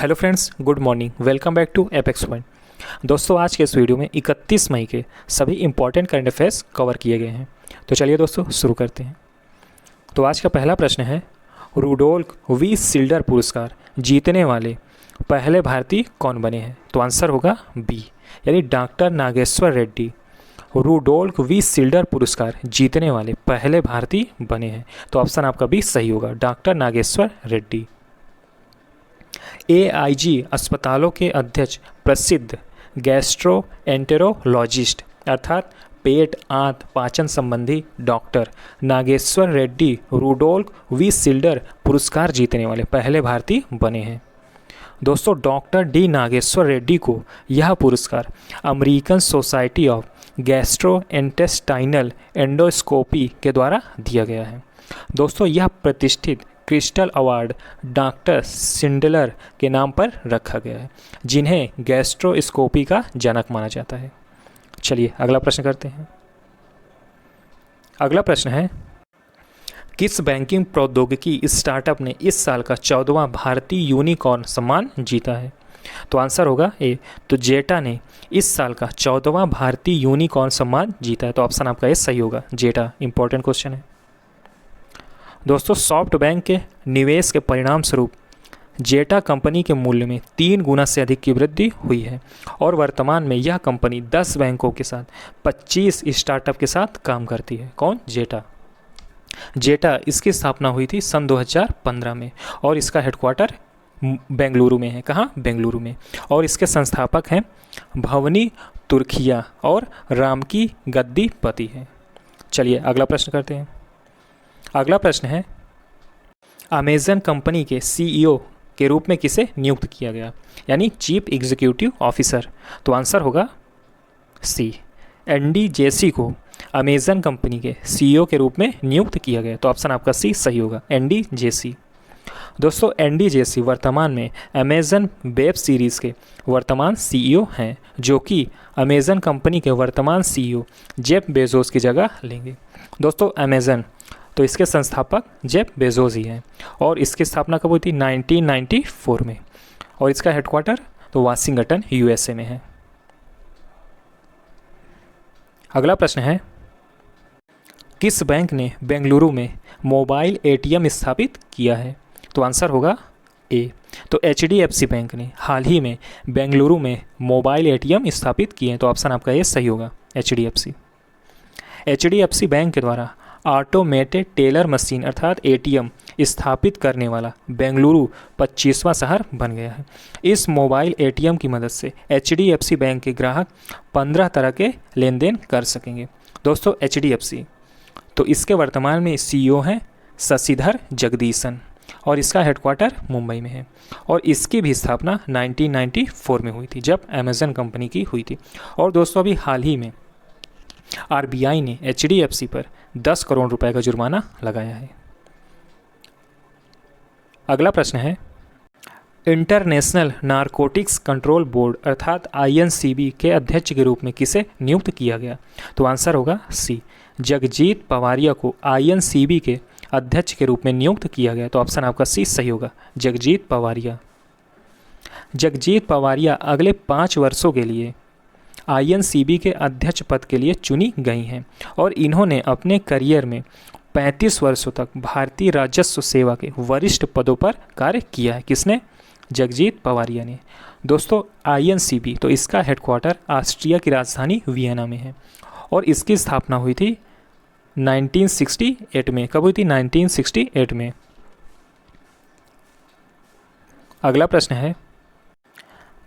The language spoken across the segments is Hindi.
Hello friends, good morning. Welcome back to apex point. दोस्तों, आज के इस वीडियो में 31 मई के सभी इंपॉर्टेंट करंट अफेयर्स कवर किए गए हैं। तो चलिए दोस्तों शुरू करते हैं। तो आज का पहला प्रश्न है, रुडोल्फ वी सिल्डर पुरस्कार जीतने वाले पहले भारतीय कौन बने हैं? तो आंसर होगा बी, यानी doctor Nageshwar Reddy Rudolf V Schindler पुरस्कार जीतने वाले पहले भारतीय बने हैं। तो ऑप्शन आपका बी सही होगा, डॉक्टर नागेश्वर रेड्डी। AIG अस्पतालों के अध्यक्ष प्रसिद्ध गैस्ट्रोएंटेरोलॉजिस्ट अर्थात पेट आंत पाचन संबंधी doctor Nageshwar Reddy Rudolf V Schindler पुरस्कार जीतने वाले पहले भारतीय बने हैं। दोस्तों, डॉक्टर डी नागेश्वर रेड्डी को यह पुरस्कार American society of gastrointestinal endoscopy के द्वारा दिया गया है। दोस्तों, यह प्रतिष्ठित क्रिस्टल अवार्ड डॉक्टर सिंडलर के नाम पर रखा गया है, जिन्हें गैस्ट्रोस्कोपी का जनक माना जाता है। चलिए अगला प्रश्न करते हैं। अगला प्रश्न है, किस बैंकिंग प्रौद्योगिकी स्टार्टअप ने इस साल का 14वां भारतीय यूनिकॉर्न सम्मान जीता है? तो आंसर होगा ए, तो जेटा ने इस साल का 14वां भारतीय यूनिकॉर्न सम्मान जीता है। तो ऑप्शन आपका ए सही होगा, जेटा। इंपॉर्टेंट क्वेश्चन है दोस्तों। सॉफ्ट बैंक के निवेश के परिणाम स्वरूप जेटा कंपनी के मूल्य में 3 गुना से अधिक की वृद्धि हुई है और वर्तमान में यह कंपनी 10 बैंकों के साथ 25 स्टार्टअप के साथ काम करती है। कौन? जेटा। जेटा इसकी स्थापना हुई थी सन 2015 में और इसका हेडक्वार्टर बेंगलुरु में है। कहाँ? बेंगलुरु में। और इसके संस्थापक हैं भवनी तुर्खिया और रामकी गद्दीपति हैं। चलिए अगला प्रश्न करते हैं। अगला प्रश्न है, अमेज़न कंपनी के CEO के रूप में किसे नियुक्त किया गया, यानी चीफ एग्जीक्यूटिव ऑफिसर? तो आंसर होगा सी, एंडी जेसी को अमेज़न कंपनी के CEO के रूप में नियुक्त किया गया। तो ऑप्शन आपका सी सही होगा, एंडी जेसी। दोस्तों, एंडी जेसी वर्तमान में अमेज़न वेब सीरीज़ के वर्तमान CEO हैं, जो कि अमेज़न कंपनी के वर्तमान CEO जेफ बेजोस की जगह लेंगे। दोस्तों, अमेज़न तो इसके संस्थापक जेफ बेजोस ही हैं और इसकी स्थापना कब हुई थी? 1994 में। और इसका हेडक्वार्टर तो वाशिंगटन USA में है। अगला प्रश्न है, किस बैंक ने बेंगलुरु में मोबाइल ATM स्थापित किया है? तो आंसर होगा ए, तो HDFC बैंक ने हाल ही में बेंगलुरु में मोबाइल ATM स्थापित किए हैं। तो ऑप्शन आपका ये सही होगा, HDFC। HDFC बैंक के द्वारा ऑटोमेटेड टेलर मशीन अर्थात ATM स्थापित करने वाला बेंगलुरु 25वां शहर बन गया है। इस मोबाइल ATM की मदद से HDFC बैंक के ग्राहक 15 तरह के लेन देन कर सकेंगे। दोस्तों, HDFC तो इसके वर्तमान में CEO हैं शशिधर जगदीशन और इसका हेडक्वार्टर मुंबई में है और इसकी भी स्थापना 1994 में हुई थी, जब अमेज़न कंपनी की हुई थी। और दोस्तों, अभी हाल ही में RBI ने HDFC पर 10 करोड़ रुपए का जुर्माना लगाया है। अगला प्रश्न है, इंटरनेशनल नारकोटिक्स कंट्रोल बोर्ड अर्थात INCB के अध्यक्ष के रूप में किसे नियुक्त किया गया? तो आंसर होगा सी, जगजीत पवारिया को INCB के अध्यक्ष के रूप में नियुक्त किया गया। तो ऑप्शन आपका सी सही होगा, जगजीत पवारिया। जगजीत पवारिया अगले 5 वर्षों के लिए INCB के अध्यक्ष पद के लिए चुनी गई हैं और इन्होंने अपने करियर में 35 वर्षों तक भारतीय राजस्व सेवा के वरिष्ठ पदों पर कार्य किया है। किसने? जगजीत पवारिया ने। दोस्तों, INCB तो इसका हेडक्वार्टर ऑस्ट्रिया की राजधानी वियना में है और इसकी स्थापना हुई थी 1968 में। कब हुई थी? 1968 में। अगला प्रश्न है,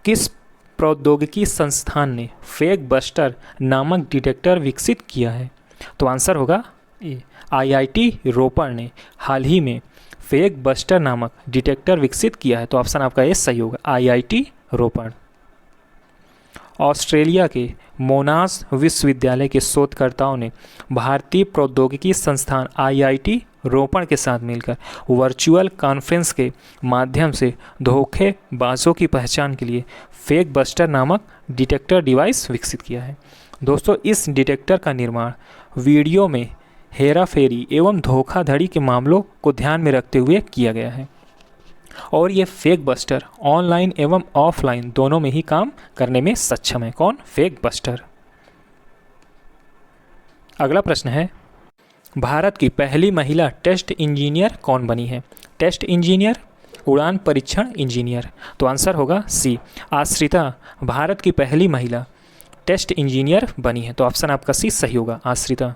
किस प्रौद्योगिकी संस्थान ने फेक बस्टर नामक डिटेक्टर विकसित किया है? तो आंसर होगा ए, IIT रोपड़ ने हाल ही में फेक बस्टर नामक डिटेक्टर विकसित किया है। तो ऑप्शन आपका ए सही होगा, IIT रोपड़। ऑस्ट्रेलिया के मोनाश विश्वविद्यालय के शोधकर्ताओं ने भारतीय प्रौद्योगिकी संस्थान IIT रोपड़ के साथ मिलकर वर्चुअल कॉन्फ्रेंस के माध्यम से धोखेबाजों की पहचान के लिए फेक बस्टर नामक डिटेक्टर डिवाइस विकसित किया है। दोस्तों, इस डिटेक्टर का निर्माण वीडियो में हेराफेरी एवं धोखाधड़ी के मामलों को ध्यान में रखते हुए किया गया है। और ये फेक बस्टर ऑनलाइन एवं ऑफलाइन दोनों में ही काम करने में सक्षम है। कौन? Fake buster. अगला प्रश्न है, भारत की पहली महिला टेस्ट इंजीनियर कौन बनी है? टेस्ट इंजीनियर, उड़ान परीक्षण इंजीनियर। तो आंसर होगा सी, आश्रिता भारत की पहली महिला टेस्ट इंजीनियर बनी है। तो ऑप्शन आपका सी सही होगा, आश्रिता।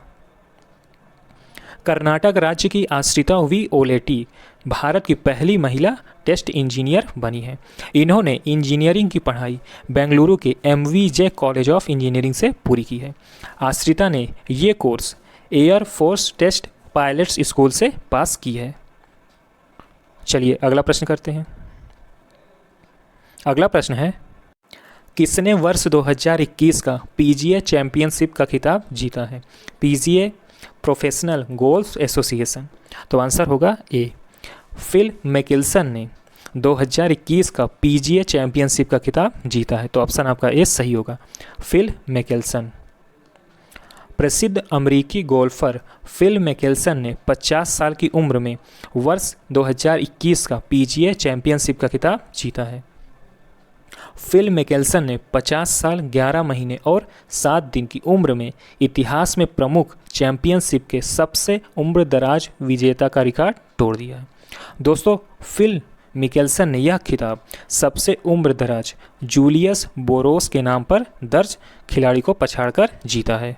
कर्नाटक राज्य की आश्रिता वी ओलेटी भारत की पहली महिला टेस्ट इंजीनियर बनी है। इन्होंने इंजीनियरिंग की पढ़ाई बेंगलुरु के MVJ कॉलेज ऑफ इंजीनियरिंग से पूरी की है। आश्रिता ने ये course air force test pilots school से पास की है। चलिए अगला प्रश्न करते हैं। अगला प्रश्न है, किसने वर्ष 2021 का PGA चैंपियनशिप का खिताब जीता है? PGA professional golf association. तो आंसर होगा ए, फिल मिकेल्सन ने 2021 का PGA चैंपियनशिप का खिताब जीता है। तो ऑप्शन आपका ए सही होगा, फिल मिकेल्सन। प्रसिद्ध अमेरिकी गोल्फर फिल मिकेल्सन ने 50 साल की उम्र में वर्ष 2021 का PGA चैंपियनशिप का खिताब जीता है। फिल मिकेल्सन ने 50 साल 11 महीने और 7 दिन की उम्र में इतिहास में प्रमुख चैंपियनशिप के सबसे उम्रदराज विजेता का रिकॉर्ड तोड़ दिया है। दोस्तों, फिल मिकेल्सन ने यह खिताब सबसे उम्रदराज जूलियस बोरोस के नाम पर दर्ज खिलाड़ी को पछाड़कर जीता है।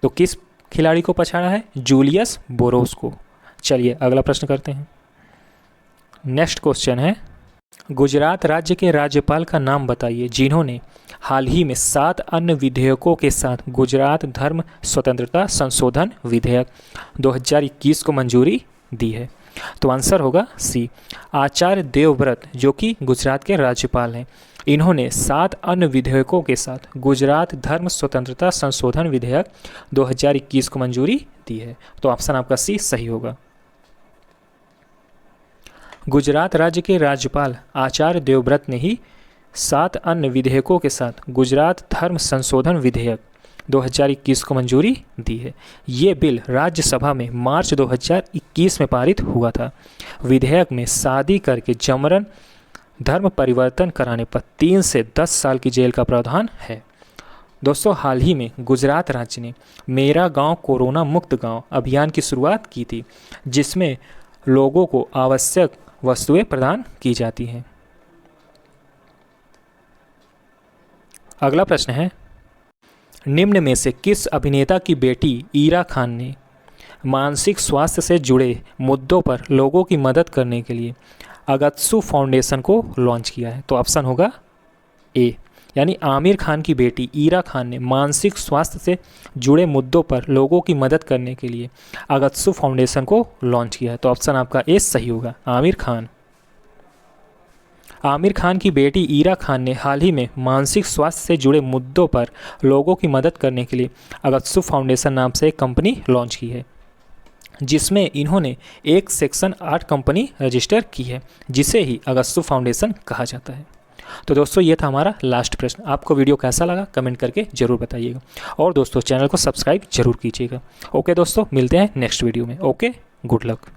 तो किस खिलाड़ी को पछाड़ा है? जूलियस बोरोस को। चलिए अगला प्रश्न करते हैं। नेक्स्ट क्वेश्चन है, गुजरात राज्य के राज्यपाल का नाम बताइए जिन्होंने हाल ही में 7 अन्य विधेयकों के साथ गुजरात धर्म स्वतंत्रता संशोधन विधेयक 2021 को मंजूरी दी है। तो आंसर होगा सी, आचार्य देवव्रत जो कि गुजरात के राज्यपाल हैं। इन्होंने 7 अन्य विधेयकों के साथ गुजरात धर्म स्वतंत्रता संशोधन विधेयक 2021 को मंजूरी दी है। तो ऑप्शन आपका सी सही होगा। गुजरात राज्य के राज्यपाल आचार्य देवव्रत ने ही 7 अन्य विधेयकों के साथ गुजरात धर्म संशोधन विधेयक 2021 को मंजूरी दी है। ये बिल राज्यसभा में मार्च 2021 में पारित हुआ था। विधेयक में शादी करके जबरन धर्म परिवर्तन कराने पर 3 से 10 साल की जेल का प्रावधान है। दोस्तों, हाल ही में गुजरात राज्य ने मेरा गांव कोरोना मुक्त गांव अभियान की शुरुआत की थी, जिसमें लोगों को आवश्यक वस्तुएं प्रदान की जाती हैं। अगला प्रश्न है, निम्न में से किस अभिनेता की बेटी ईरा खान ने मानसिक स्वास्थ्य से जुड़े मुद्दों पर लोगों की मदद करने के लिए अगत्सु फाउंडेशन को लॉन्च किया है? तो ऑप्शन होगा ए, यानी आमिर खान की बेटी ईरा खान ने मानसिक स्वास्थ्य से जुड़े मुद्दों पर लोगों की मदद करने के लिए अगत्सु फाउंडेशन को लॉन्च किया है। तो ऑप्शन आपका ए सही होगा, आमिर खान। आमिर खान की बेटी ईरा खान ने हाल ही में मानसिक स्वास्थ्य से जुड़े मुद्दों पर लोगों की मदद करने के लिए अगत्सु फाउंडेशन नाम से एक कंपनी लॉन्च की है, जिसमें इन्होंने एक सेक्शन 8 कंपनी रजिस्टर की है, जिसे ही अगत्सु फाउंडेशन कहा जाता है। तो दोस्तों, ये था हमारा लास्ट प्रश्न। आपको वीडियो कैसा लगा कमेंट करके ज़रूर बताइएगा, और दोस्तों चैनल को सब्सक्राइब जरूर कीजिएगा। ओके दोस्तों, मिलते हैं नेक्स्ट वीडियो में। Okay, good luck.